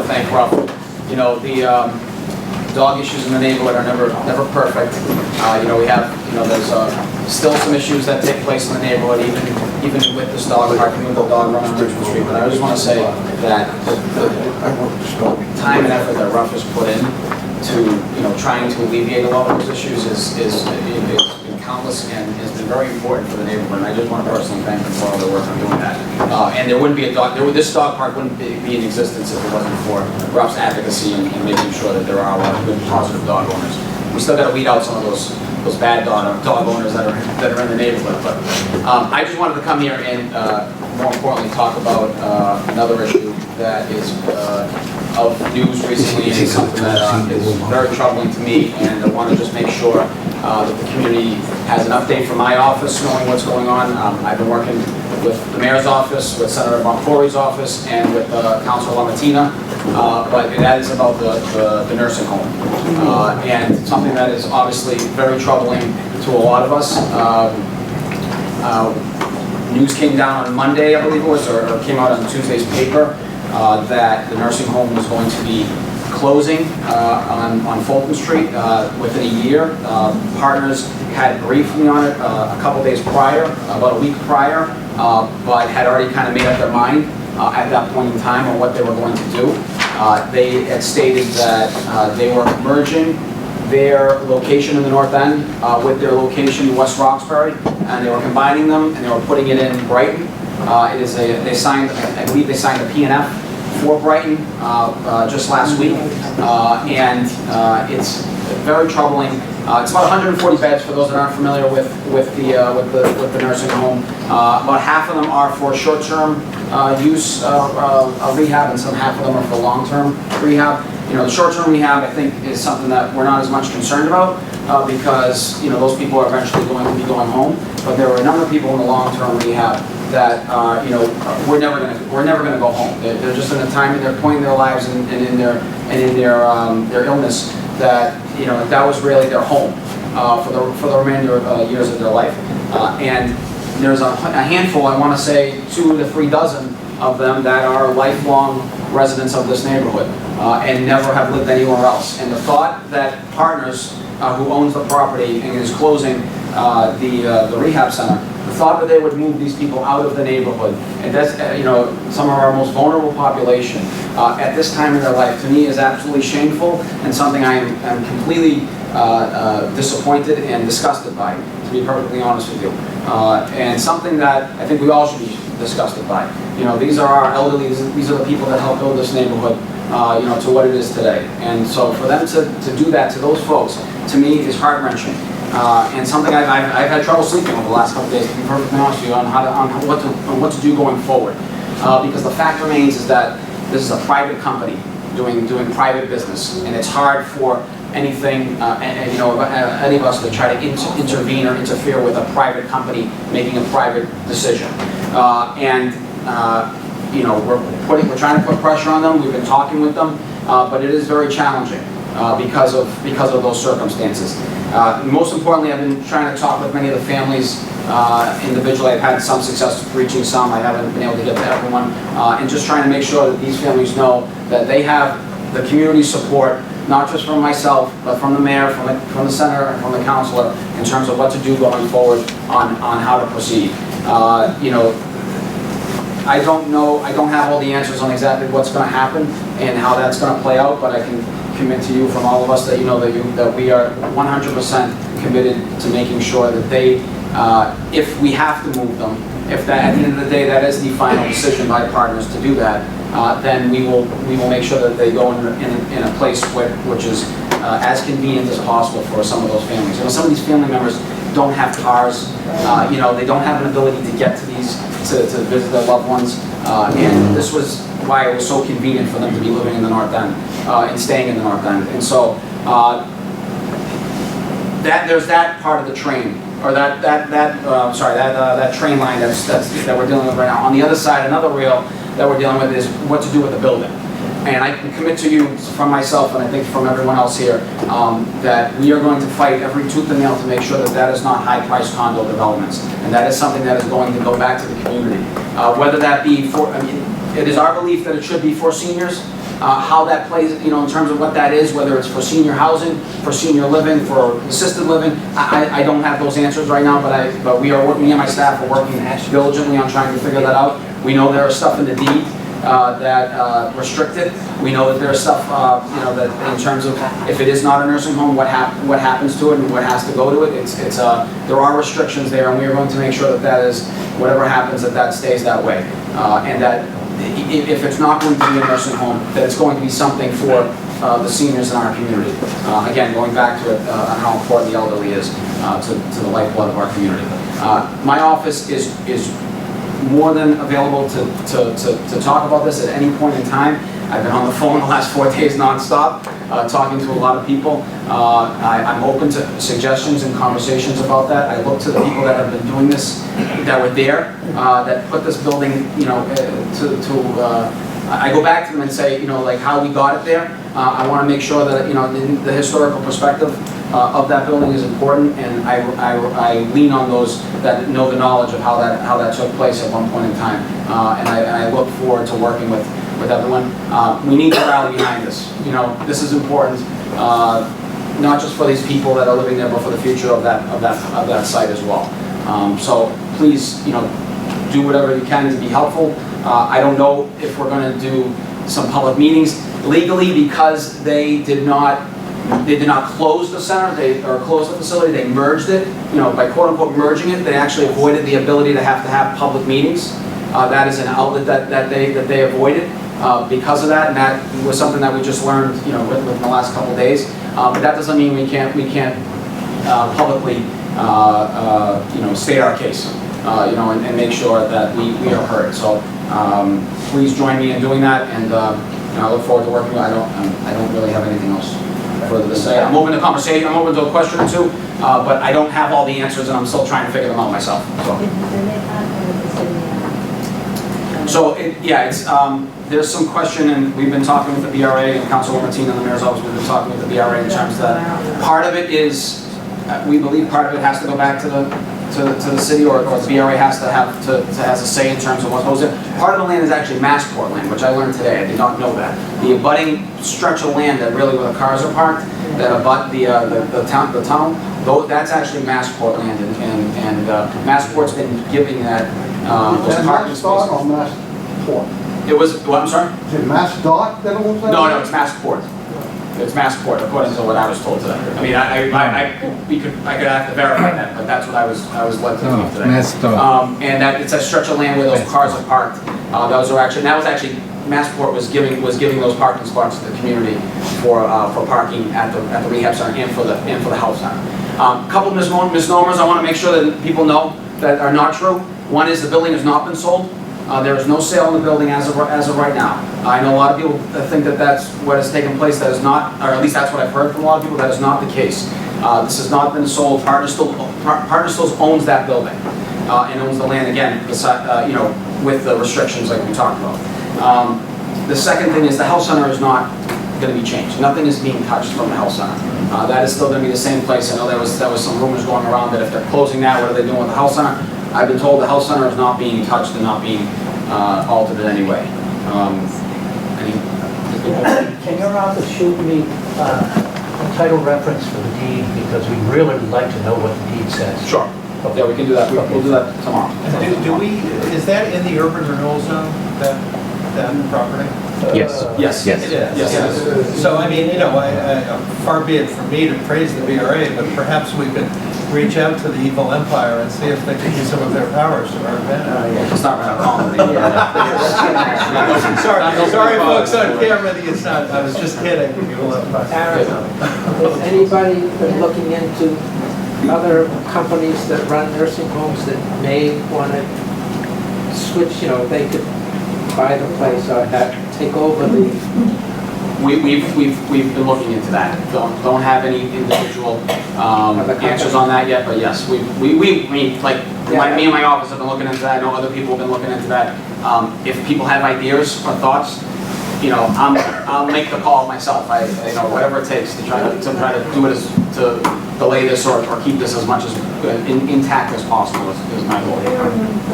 thank Ralph. You know, the dog issues in the neighborhood are never perfect. You know, we have, there's still some issues that take place in the neighborhood, even with this dog park, with the dog run on Richmond Street. But I just want to say that the time and effort that Ralph has put in to, trying to alleviate a lot of those issues is been countless and has been very important for the neighborhood. And I just want to personally thank them for all their work on doing that. And there wouldn't be this dog park wouldn't be in existence if it wasn't for Ralph's advocacy and making sure that there are a lot of good, positive dog owners. We still got to weed out some of those bad dog owners that are in the neighborhood. But I just wanted to come here and, more importantly, talk about another issue that is of news recently and something that is very troubling to me. And I want to just make sure that the community has an update from my office, knowing what's going on. I've been working with the mayor's office, with Senator Boncory's office, and with Councilor LaMattina. But that is about the nursing home, and something that is obviously very troubling to a lot of us. News came down on Monday, I believe it was, or came out on Tuesday's paper, that the nursing home was going to be closing on Fulton Street within a year. Partners had briefed me on it a couple days prior, about a week prior, but had already kind of made up their mind at that point in time on what they were going to do. They had stated that they were merging their location in the North End with their location in West Roxbury, and they were combining them and they were putting it in Brighton. I believe they signed a P&F for Brighton just last week, and it's very troubling. It's about 140 beds for those that aren't familiar with the nursing home. About half of them are for short-term use rehab, and half of them are for long-term rehab. The short-term rehab, I think, is something that we're not as much concerned about because those people are eventually going to be going home. But there are a number of people in the long-term rehab that we're never going to go home. They're just in a time, they're point in their lives and in their illness that that was really their home for the remainder of years of their life. And there's a handful, I want to say 2 to 3 dozen of them that are lifelong residents of this neighborhood and never have lived anywhere else. And the thought that Partners, who owns the property and is closing the rehab center, the thought that they would move these people out of the neighborhood, and that's some of our most vulnerable population at this time in their life, to me is absolutely shameful and something I am completely disappointed and disgusted by, to be perfectly honest with you, and something that I think we all should be disgusted by. These are our elderly, these are the people that help build this neighborhood to what it is today. And so for them to do that to those folks, to me, is heart-wrenching. And something I've had trouble sleeping over the last couple of days, to be perfectly honest with you, on what to do going forward. Because the fact remains is that this is a private company doing private business, and it's hard for anything, any of us to try to intervene or interfere with a private company making a private decision. We're trying to put pressure on them. We've been talking with them, but it is very challenging because of those circumstances. Most importantly, I've been trying to talk with many of the families individually. I've had some success reaching some. I haven't been able to get to everyone, and just trying to make sure that these families know that they have the community support, not just from myself, but from the mayor, from the senator, and from the councilor, in terms of what to do going forward on how to proceed. I don't know, I don't have all the answers on exactly what's going to happen and how that's going to play out, but I can commit to you from all of us that that we are 100% committed to making sure that they, if we have to move them, if that at the end of the day that is the final decision by Partners to do that, then we will make sure that they go in a place which is as convenient as possible for some of those families. Some of these family members don't have cars. They don't have an ability to get to to visit their loved ones, and this was why it was so convenient for them to be living in the North End and staying in the North End. And so there's that part of the train, or that train line that we're dealing with right now. On the other side, another rail that we're dealing with is what to do with the building. And I can commit to you, from myself and I think from everyone else here, that we are going to fight every tooth and nail to make sure that that is not high-priced condo developments. And that is something that is going to go back to the community. Whether that be for, it is our belief that it should be for seniors, how that plays, in terms of what that is, whether it's for senior housing, for senior living, for assisted living. I don't have those answers right now, but we are working, me and my staff are working diligently on trying to figure that out. We know there is stuff in the deed that restricted. We know that there's stuff, that in terms of if it is not a nursing home, what happens to it and what has to go to it. There are restrictions there, and we are going to make sure that that is, whatever happens, that stays that way, and that if it's not going to be a nursing home, that it's going to be something for the seniors in our community. Again, going back to it, on how important the elderly is to the lifeblood of our community. My office is more than available to talk about this at any point in time. I've been on the phone the last 4 days nonstop, talking to a lot of people. I'm open to suggestions and conversations about that. I look to the people that have been doing this, that were there, that put this building, I go back to them and say, like how we got it there. I want to make sure that, the historical perspective of that building is important, and I lean on those that know the knowledge of how that took place at one point in time, and I look forward to working with everyone. We need to rally behind this. This is important, not just for these people that are living there, but for the future of that site as well. So please, do whatever you can to be helpful. I don't know if we're going to do some public meetings legally, because they did not close the center, or close the facility. They merged it. By quote unquote merging it, they actually avoided the ability to have public meetings. That is an outlet that they avoided because of that, and that was something that we just learned, within the last couple of days. But that doesn't mean we can't publicly, state our case, and make sure that we are heard. So please join me in doing that, and I look forward to working with you. I don't really have anything else further to say. I'm open to conversation. I'm open to a question or two, but I don't have all the answers, and I'm still trying to figure them out myself. There's some question, and we've been talking with the BRA and Councilwoman Martina in the Mayor's office. We've been talking with the BRA in terms that part of it is, we believe part of it has to go back to the city, or the BRA has a say in terms of what goes in. Part of the land is actually Massport land, which I learned today. I did not know that. The abutting stretch of land that really where the cars are parked, that abut the tunnel, that's actually Massport land, and Massport's been giving that those parking spaces. Or Massport? It was, what, I'm sorry? Is it MassDOT that owns that? No, it's Massport. It's Massport, according to what I was told today. I mean, I could have to verify that, but that's what I was led to believe today. MassDOT. And that it's a stretch of land where those cars are parked. That was actually Massport was giving those parking spots to the community for parking at the rehab center and for the health center. A couple of misnomers I want to make sure that people know that are not true. One is the building has not been sold. There is no sale in the building as of right now. I know a lot of people think that that's what has taken place. That is not, or at least that's what I've heard from a lot of people. That is not the case. This has not been sold. Partner Stills owns that building and owns the land again, beside, with the restrictions like we talked about. The second thing is the health center is not going to be changed. Nothing is being touched from the health center. That is still going to be the same place. I know there was some rumors going around that if they're closing that, what are they doing with the health center? I've been told the health center is not being touched and not being altered in any way. Can your office shoot me a title reference for the deed, because we really would like to know what the deed says? Sure. Okay. Yeah, we can do that. We'll do that tomorrow. Is that in the urban renewal zone, that property? Yes. Yes. It is. Yes, it is. So, I mean, far be it from me to praise the BRA, but perhaps we could reach out to the evil empire and see if they could use some of their powers to our advantage. It's not right. Calling Sorry, folks on camera. I was just kidding. Evil empire. Aaron, has anybody been looking into other companies that run nursing homes that may want to switch, they could buy the place or take over the... We've been looking into that. Don't have any individual answers on that yet, but yes, me and my office have been looking into that. I know other people have been looking into that. If people have ideas or thoughts, I'll make the call myself. Whatever it takes to try to do it to delay this or keep this as much as intact as possible is my goal. The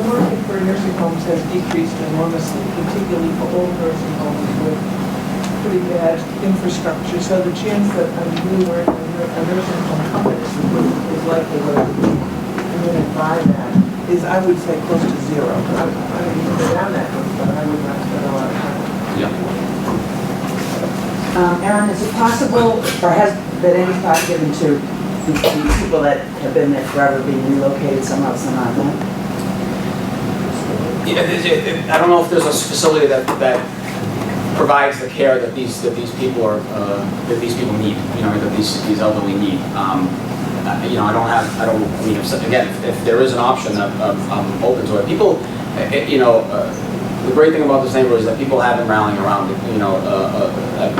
market for nursing homes has decreased enormously, particularly for old nursing homes with pretty bad infrastructure, so the chance that we were a nursing home company is likely to come in and buy that is, I would say, close to zero. I don't even go down that road, but I would not spend a lot of time. Yeah. Aaron, is it possible, or has been any thought given to the people that have been there forever being relocated somewhere else in our town? I don't know if there's a facility that provides the care that these people are that these people need. That these elderly need. If there is an option, I'm open to it. People, the great thing about this neighborhood is that people have been rallying around it,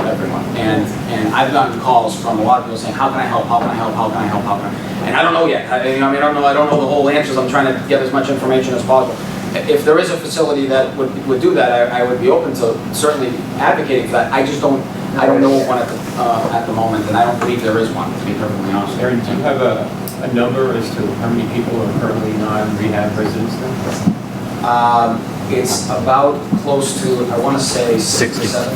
everyone. And I've gotten calls from a lot of people saying, how can I help? How can I help? How can I help? How can I? And I don't know yet. I don't know the whole answers. I'm trying to get as much information as possible. If there is a facility that would do that, I would be open to certainly advocating for that. I don't know of one at the moment, and I don't believe there is one, to be perfectly honest. Aaron, do you have a number as to how many people are currently non-rehab residents then? It's about close to, I want to say 67,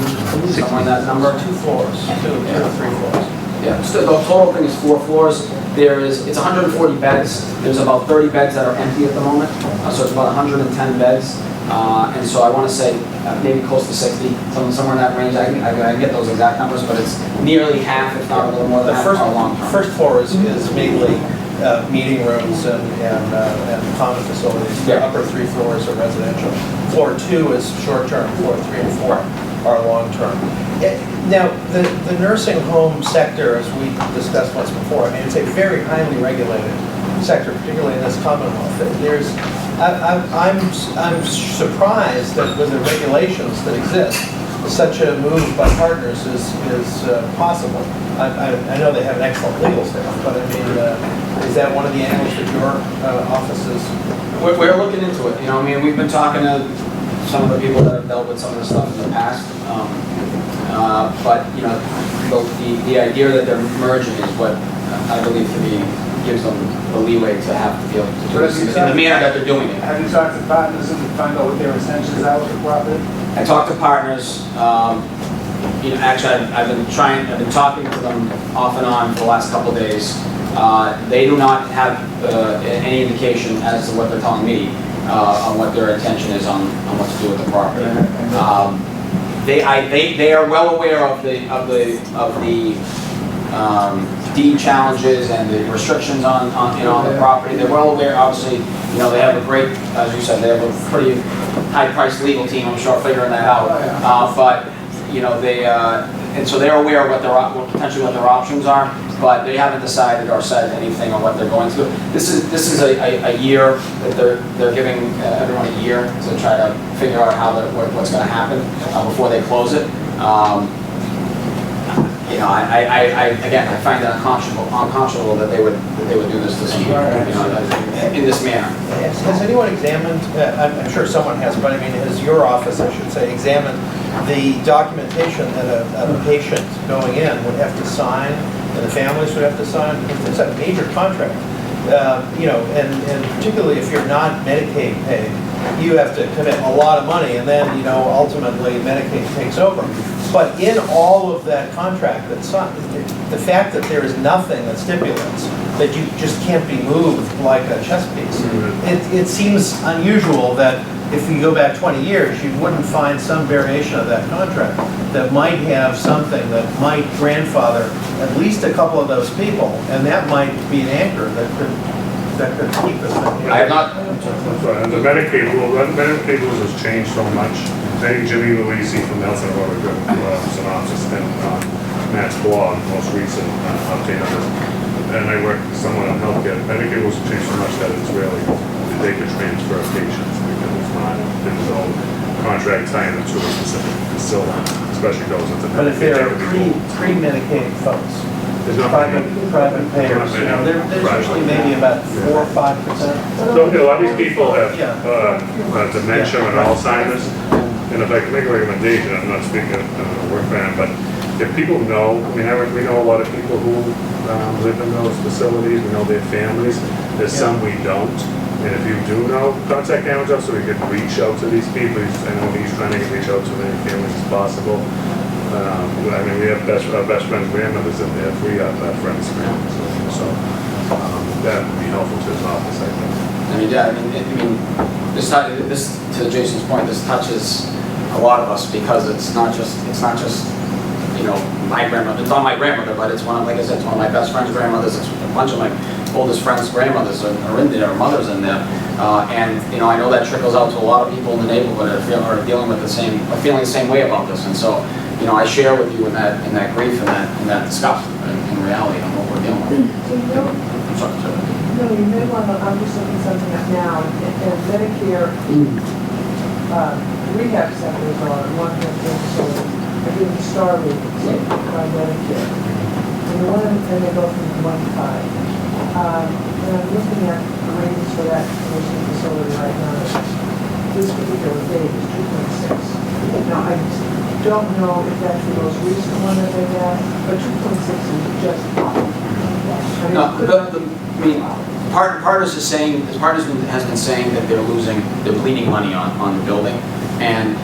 somewhere in that number. 2 floors, two or 3 floors. Yeah, so the total thing is 4 floors. It's 140 beds. There's about 30 beds that are empty at the moment, so it's about 110 beds. And so I want to say maybe close to 60, somewhere in that range. I can get those exact numbers, but it's nearly half, if not a little more than half, are long-term. First floor is mainly meeting rooms and common facilities. The upper 3 floors are residential. Floor 2 is short-term. Floor 3 and 4 are long-term. Now, the nursing home sector, as we discussed once before, it's a very highly regulated sector, particularly in this Commonwealth. I'm surprised that with the regulations that exist, such a move by partners is possible. I know they have an excellent legal staff, but is that one of the angles that your office is? We're looking into it. We've been talking to some of the people that have dealt with some of the stuff in the past. But the idea that they're merging is what I believe to be gives them the leeway to have to be able to do this in the manner that they're doing it. Have you talked to partners and find out what their intentions are with the property? I talked to partners. Actually, I've been talking to them off and on for the last couple of days. They do not have any indication as to what they're telling me on what their intention is on what to do with the property. They are well aware of the deed challenges and the restrictions on the property. They're well aware. Obviously, they have a great, as you said, they have a pretty high-priced legal team. I'm sure figuring that out. But and so they're aware of potentially what their options are. But they haven't decided or said anything on what they're going to do. This is a year that they're giving everyone a year to try to figure out what's going to happen before they close it. I find it unconscionable that they would do this to some people, in this manner. Has anyone examined? I'm sure someone has, but has your office, I should say, examined the documentation that a patient going in would have to sign? And the families would have to sign. It's a major contract, and particularly if you're not Medicaid paid, you have to commit a lot of money, and then ultimately Medicaid takes over. But in all of that contract that's signed, the fact that there is nothing that stipulates that you just can't be moved like a chess piece, it seems unusual that if you go back 20 years, you wouldn't find some variation of that contract that might have something that might grandfather at least a couple of those people, and that might be an anchor that could keep us. I have not. The Medicaid rules has changed so much. I think Jimmy Louisi from Nelson wrote a good synopsis in Matt's blog, most recent update on this. And I work with someone on healthcare. Medicaid rules have changed so much that it's really they could transfer patients because there's no contract tying them to a specific facility, especially those at the. But if they're pre-Medicaid folks, there's no private payers, there's usually maybe about 4 or 5%. So a lot of these people have dementia and Alzheimer's. And if I can make a recommendation, I'm not speaking of work fan, but if people know, we know a lot of people who live in those facilities, we know their families, there's some we don't. And if you do know, contact Aaron so we can reach out to these people. I know he's trying to reach out to as many families as possible. I mean, we have our best friend's grandmothers in there, 3 of our friends' grandmothers. So that would be helpful to his office, I think. I mean, yeah, this, to Jason's point, this touches a lot of us because it's not just, you know, my grandmother, it's not my grandmother, but it's one of, like I said, it's one of my best friend's grandmothers, it's a bunch of my oldest friends' grandmothers are in there, or mothers in there. And, you know, I know that trickles out to a lot of people in the neighborhood are dealing with are feeling the same way about this. And so, you know, I share with you in that grief and that disgust in reality on what we're dealing with. So you don't, no, you may want to, I'm just looking something up now, and Medicare rehab centers are long-term facilities, are given star ratings by Medicare. And they go from 1 to 5. And I'm looking at the ratings for that nursing facility right now. This particular date is 2.6. Now, I don't know if that's the most recent one that they have, but 2.6 is just fine. I mean, Partners is saying, Partners has been saying that they're bleeding money on the building, and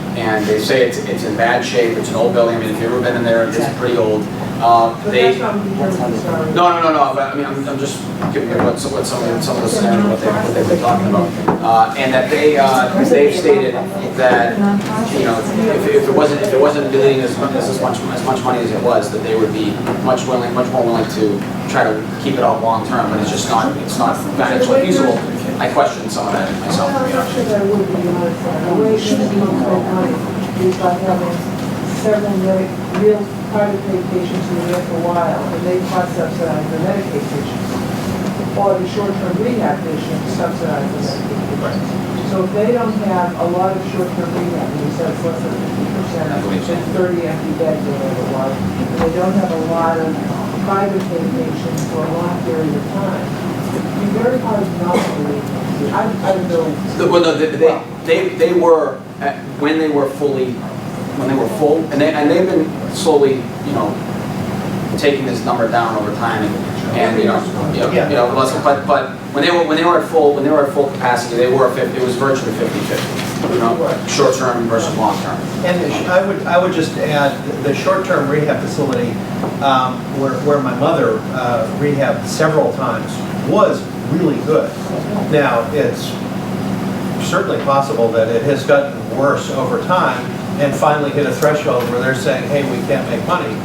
they say it's in bad shape. It's an old building. I mean, if you've ever been in there, it's pretty old. But that's not the story. No. But I mean, I'm just giving you what some of the scenarios what they've been talking about, and that they've stated that, you know, if it wasn't bleeding as much money as it was, that they would be much more willing to try to keep it out long term. But it's not financially feasible. I question some of that myself. I'm not sure that would be honest. The way it should be money is by having several real private pay patients who are there for a while, and they cross-subsidize the Medicaid patients. Or the short-term rehab patients subsidize the Medicaid patients. So if they don't have a lot of short-term rehab, and you said it's less than 50%, and 30 empty beds or whatever it was, and they don't have a lot of private pay patients for a long period of time, it'd be very hard not to believe. I don't know. Well, no, they were when they were full, and they've been slowly, you know, taking this number down over time, and you know, but when they were at full capacity, it was virtually 50-50, you know, short term versus long term. And I would just add the short-term rehab facility where my mother rehabbed several times was really good. Now, it's certainly possible that it has gotten worse over time and finally hit a threshold where they're saying, hey, we can't make money,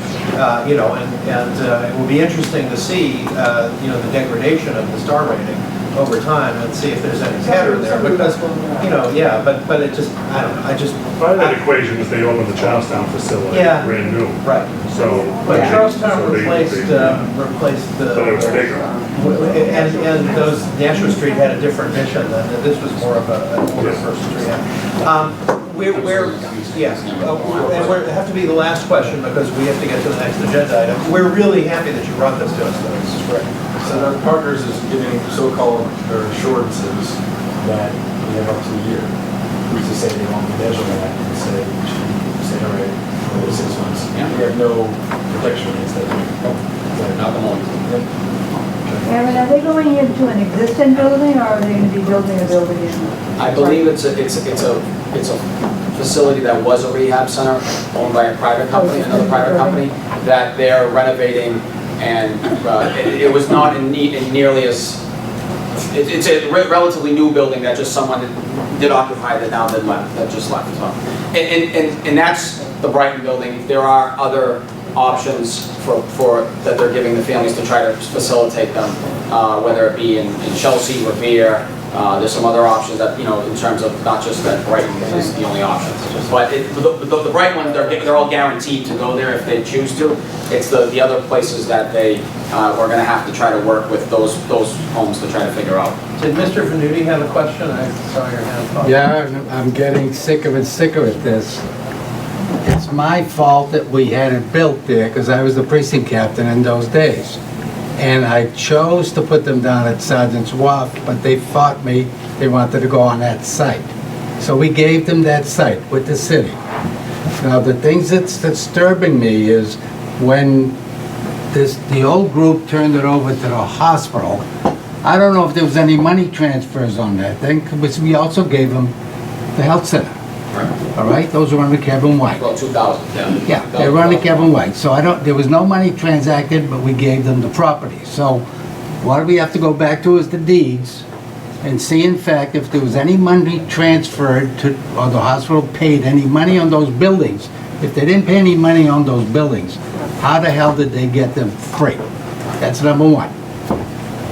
you know, and it will be interesting to see, you know, the degradation of the star rating over time and see if there's any pattern there, because, you know, yeah, but it just, I don't know, Part of that equation is they opened the Charlestown facility, Yeah. brand new. right. So. But Charlestown so they- replaced the. But it was bigger. And those, Nashua Street had a different mission, and this was more of an older person's rehab. And we have to be the last question because we have to get to the next agenda item. We're really happy that you brought this to us, though. This is great. So the Partners is giving so-called assurances that we have up to a year. Who's to say they won't measure that and say, all right, for 6 months. Yeah. We have no protection against that. Not the moment. Aaron, are they going into an existing building, or are they going to be building a building in? I believe it's a facility that was a rehab center owned by a private company, another private company, that they're renovating, and it was not in nearly as, it's a relatively new building that just someone did occupy that now that just left. So. And that's the Brighton building. There are other options for that they're giving the families to try to facilitate them, whether it be in Chelsea, Revere. There's some other options that, you know, in terms of not just that Brighton is the only option. But the Brighton ones, they're all guaranteed to go there if they choose to. It's the other places that they are going to have to try to work with those homes to try to figure out. Did Mr. Venuti have a question? I saw your hand up. Yeah, I'm getting sicker and sicker at this. It's my fault that we had it built there because I was the precinct captain in those days. And I chose to put them down at Sergeant's Wharf, but they fought me. They wanted to go on that site. So we gave them that site with the city. Now, the things that's disturbing me is when the old group turned it over to the hospital, I don't know if there was any money transfers on that thing, because we also gave them the health center. Right. All right, those are under Kevin White. Well, 2,000, yeah. Yeah, they were under Kevin White, so there was no money transacted, but we gave them the property. So what we have to go back to is the deeds and see in fact if there was any money transferred to, or the hospital paid any money on those buildings. If they didn't pay any money on those buildings, how the hell did they get them free? That's number one.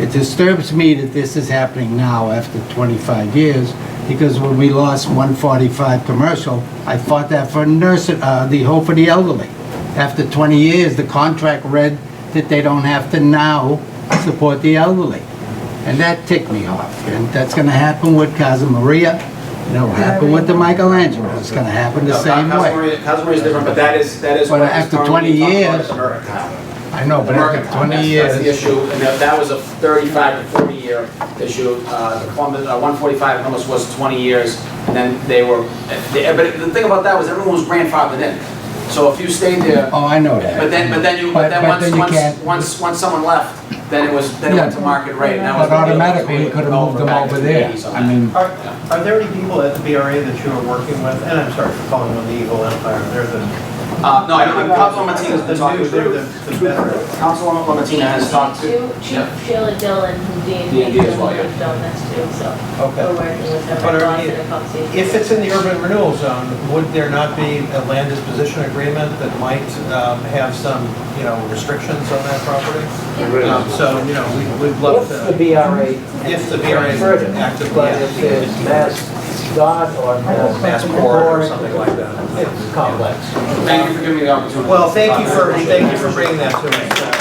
It disturbs me that this is happening now after 25 years, because when we lost 145 commercial, I fought that for the Hope for the Elderly. After 20 years, the contract read that they don't have to now support the elderly. And that ticked me off. And that's gonna happen with Casa Maria, and it'll happen with the Michelangelo. It's gonna happen the same way. Casa Maria is different, but that is But what is after currently 20 talked about years- as the Merck town. I know, but after 20 That's the years, issue, and that was a 35 to 40 year issue. The Columbus, 145 Columbus was 20 years, and then but the thing about that was everyone was grandfathered in. So if you stayed there, oh, I know that. but then you once someone left, then it went to market rate. and that was But the deal. automatically, you could have moved them Back over to the there. 80s on I that. mean, Are there any people at the BRA that you are working with? And I'm sorry for calling them the evil empire. They're the. No, I don't, Councilwoman Martinez has been talking They're to. the better. Councilwoman Martinez has talked to. Chief Sheila Dillon from D&D. D&D as well, yeah. Donuts too, so Okay. we're working with them. But We're are lost you- in a conversation. If it's in the urban renewal zone, would there not be a land disposition agreement that might have some, restrictions on that property? So, we'd love If the to, BRA, if the BRA is further, actively. but if there's mass dot or Mass port or something like that. It's complex. Thank you for giving me the opportunity. Well, thank you for bringing that to us.